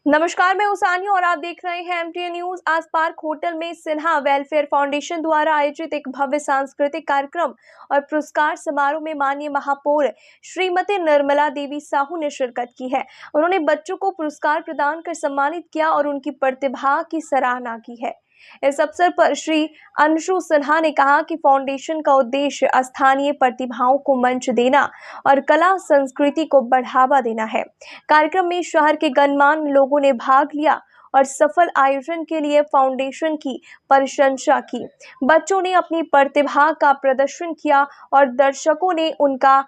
नमस्कार, मैं उसानी और आप देख रहे हैं एमटीएन न्यूज। आज पार्क होटल में सिन्हा वेलफेयर फाउंडेशन द्वारा आयोजित एक भव्य सांस्कृतिक कार्यक्रम और पुरस्कार समारोह में माननीय महापौर श्रीमती निर्मला देवी साहू ने शिरकत की है। उन्होंने बच्चों को पुरस्कार प्रदान कर सम्मानित किया और उनकी प्रतिभा की सराहना की है। इस अवसर पर श्री अंशु सिन्हा ने कहा कि फाउंडेशन का उद्देश्य स्थानीय प्रतिभाओं को मंच देना और कला संस्कृति को बढ़ावा देना है। कार्यक्रम में शहर के गणमान्य लोगों ने भाग लिया और सफल आयोजन के लिए फाउंडेशन की प्रशंसा की। बच्चों ने अपनी प्रतिभा का प्रदर्शन किया और दर्शकों ने उनका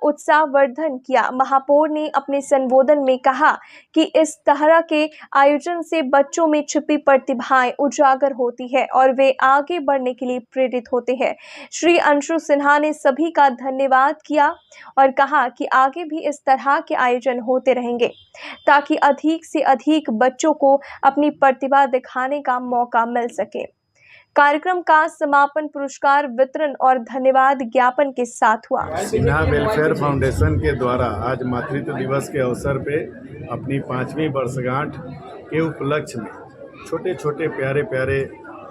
उत्साहवर्धन किया। महापौर ने अपने संबोधन में कहा कि इस तरह के आयोजन से बच्चों में छिपी प्रतिभाएं उजागर होती है और वे आगे बढ़ने के लिए प्रेरित होते हैं। श्री अंशु सिन्हा ने सभी का धन्यवाद किया और कहा कि आगे भी इस तरह के आयोजन होते रहेंगे ताकि अधिक से अधिक बच्चों को अपनी प्रतिभा दिखाने का मौका मिल सके। कार्यक्रम का समापन पुरस्कार वितरण और धन्यवाद ज्ञापन के साथ हुआ। सिन्हा वेलफेयर फाउंडेशन के द्वारा आज मातृत्व दिवस के अवसर पे अपनी 5वीं वर्षगांठ के उपलक्ष्य में छोटे छोटे प्यारे प्यारे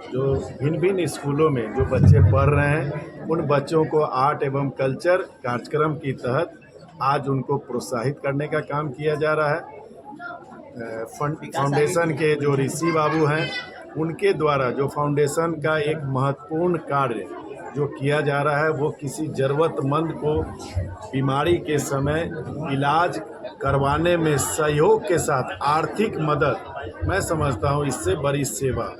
जो भिन्न भिन्न स्कूलों में जो बच्चे पढ़ रहे हैं उन बच्चों को आर्ट एवं कल्चर कार्यक्रम के तहत आज उनको प्रोत्साहित करने का काम किया जा रहा है। फाउंडेशन के जो ऋषि बाबू हैं उनके द्वारा जो फाउंडेशन का एक महत्वपूर्ण कार्य जो किया जा रहा है वो किसी ज़रूरतमंद को बीमारी के समय इलाज करवाने में सहयोग के साथ आर्थिक मदद, मैं समझता हूँ इससे बड़ी सेवा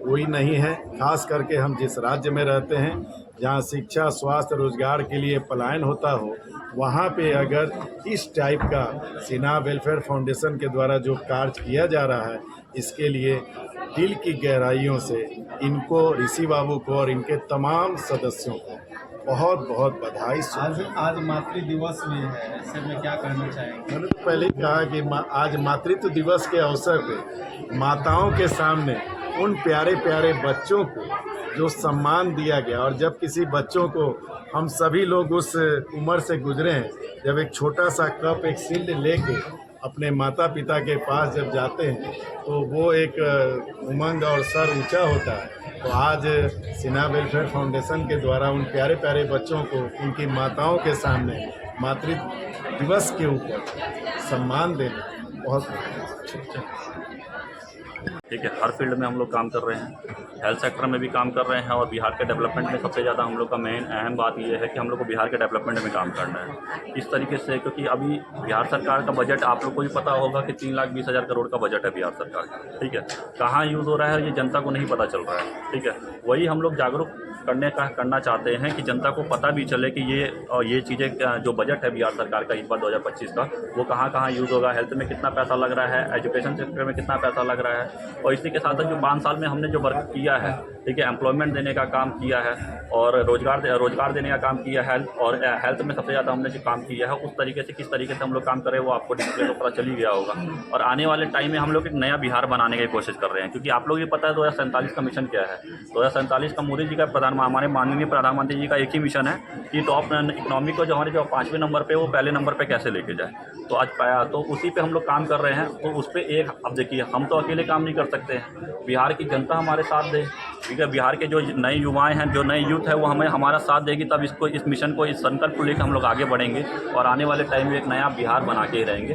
कोई नहीं है। खास करके हम जिस राज्य में रहते हैं जहाँ शिक्षा, स्वास्थ्य, रोजगार के लिए पलायन होता हो, वहाँ पे अगर इस टाइप का सिन्हा वेलफेयर फाउंडेशन के द्वारा जो कार्य किया जा रहा है, इसके लिए दिल की गहराइयों से इनको, ऋषि बाबू को और इनके तमाम सदस्यों को बहुत बहुत बधाई। आज मातृ दिवस भी है, ऐसे में क्या कहना चाहेंगे? मैंने तो पहले ही कहा कि आज मातृत्व दिवस के अवसर पे माताओं के सामने उन प्यारे प्यारे बच्चों को जो सम्मान दिया गया, और जब किसी बच्चों को हम सभी लोग उस उम्र से गुजरे हैं जब एक छोटा सा कप, एक शील्ड लेके अपने माता पिता के पास जब जाते हैं तो वो एक उमंग और सर ऊंचा होता है। तो आज सिन्हा वेलफेयर फाउंडेशन के द्वारा उन प्यारे प्यारे बच्चों को उनकी माताओं के सामने मातृत्व दिवस के ऊपर सम्मान देना बहुत ठीक है। हर फील्ड में हम लोग काम कर रहे हैं, हेल्थ सेक्टर में भी काम कर रहे हैं और बिहार के डेवलपमेंट में सबसे ज़्यादा हम लोग का मेन अहम बात यह है कि हम लोग को बिहार के डेवलपमेंट में काम करना है। इस तरीके से, क्योंकि अभी बिहार सरकार का बजट आप लोग को भी पता होगा कि 3,20,000 करोड़ का बजट है बिहार सरकार का। ठीक है, कहाँ यूज़ हो रहा है ये जनता को नहीं पता चल रहा है। ठीक है, वही हम लोग जागरूक करना चाहते हैं कि जनता को पता भी चले कि ये चीज़ें जो बजट है बिहार सरकार का इस बार 2025 का, वो कहाँ कहाँ यूज़ होगा, हेल्थ में कितना पैसा लग रहा है, एजुकेशन सेक्टर में कितना पैसा लग रहा है। और इसी के साथ साथ जो 5 साल में हमने जो वर्क किया है, ठीक है, एम्प्लॉयमेंट देने का काम किया है और रोजगार देने का काम किया है, और हेल्थ में सबसे ज़्यादा हमने जो काम किया है उस तरीके से किस तरीके से हम लोग काम कर रहे हैं वो आपको डिस्प्ले तो पता चल ही गया होगा। और आने वाले टाइम में हम लोग एक नया बिहार बनाने की कोशिश कर रहे हैं, क्योंकि आप लोग ये पता है 2047 का मिशन क्या है। 2047 का मोदी जी का हमारे माननीय प्रधानमंत्री जी का एक ही मिशन है कि टॉप इकोनॉमी को जो हमारे जो 5वें नंबर पे वो पहले नंबर पे कैसे लेके जाए। तो आज पाया, तो उसी पे हम लोग काम कर रहे हैं। तो उस पर एक, अब देखिए, हम तो अकेले काम नहीं कर सकते हैं, बिहार की जनता हमारे साथ दे। ठीक है, बिहार के जो नए युवाएं हैं, जो नए यूथ है, वो हमें हमारा साथ देगी, तब इस मिशन को, इस संकल्प को लेकर हम लोग आगे बढ़ेंगे और आने वाले टाइम में एक नया बिहार बना के ही रहेंगे।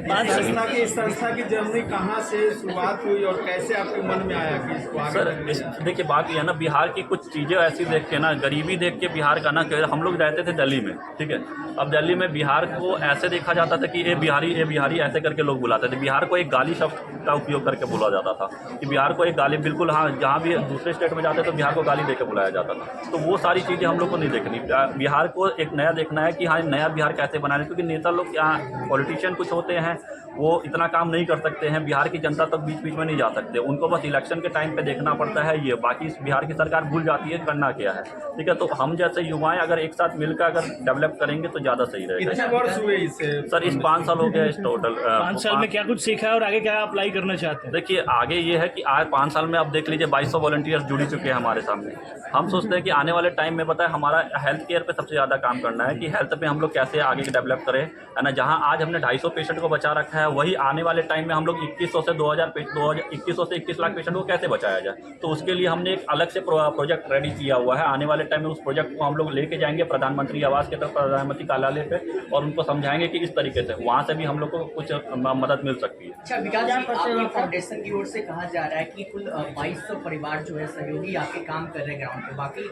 इस संस्था की जर्नी कहाँ से शुरुआत हुई और कैसे आपके मन में आया कि इसको आगे? सर देखिए, बात ये है ना, बिहार की कुछ चीज़ें ऐसी देख के ना, गरीबी देख के बिहार का ना, हम लोग रहते थे दिल्ली में। ठीक है, अब दिल्ली में बिहार को ऐसे देखा जाता था कि ये बिहारी ऐसे करके लोग बुलाते थे। बिहार को एक गाली शब्द का उपयोग करके बोला जाता था कि बिहार को एक गाली, बिल्कुल, हाँ, जहाँ भी दूसरे स्टेट में जाते तो बिहार को गाली देकर बुलाया जाता था। तो वो सारी चीज़ें हम लोग को नहीं देखनी। बिहार को एक नया देखना है कि हाँ, नया बिहार कैसे बनाना है, क्योंकि नेता लोग, यहाँ पॉलिटिशियन कुछ होते हैं, वो इतना काम नहीं कर सकते हैं, बिहार की जनता तक बीच बीच में नहीं जा सकते, उनको बस इलेक्शन के टाइम पे देखना पड़ता है। ये बाकी बिहार की सरकार भूल जाती है करना क्या है। ठीक है, तो हम जैसे युवाएं अगर एक साथ मिलकर अगर डेवलप करेंगे तो ज़्यादा सही रहेगा। कितने वर्ष हुए इससे? सर इस 5 साल हो गया इस टोटल। 5 साल में क्या कुछ सीखा है और आगे क्या अप्लाई करना चाहते हैं? देखिए, आगे ये है कि आज 5 साल में आप देख लीजिए 2200 वॉलंटियर्स जुड़ चुके है हमारे सामने। हम सोचते हैं कि आने वाले टाइम में पता है हमारा हेल्थ केयर पे सबसे ज़्यादा काम करना है कि हेल्थ पे हम लोग कैसे आगे डेवलप करें, है ना। जहाँ आज हमने 250 पेशेंट को बचा रखा है, वही आने वाले टाइम में हम लोग 2100 से 21 लाख पेशेंट को कैसे बचाया जाए। तो उसके लिए हमने एक अलग से प्रोजेक्ट रेडी किया हुआ है। आने वाले टाइम में उस प्रोजेक्ट को हम लोग लेके जाएंगे प्रधानमंत्री आवास के तरफ, प्रधानमंत्री कार्यालय पे, और उनको समझाएंगे कि इस तरीके से वहाँ से भी हम लोग को कुछ मदद मिल सकती है। अच्छा विकास जी, आपकी फाउंडेशन की ओर से कहा जा रहा है कि कुल 2200 परिवार जो है सहयोगी आपके काम कर रहे हैं ग्राउंड पे, बाकी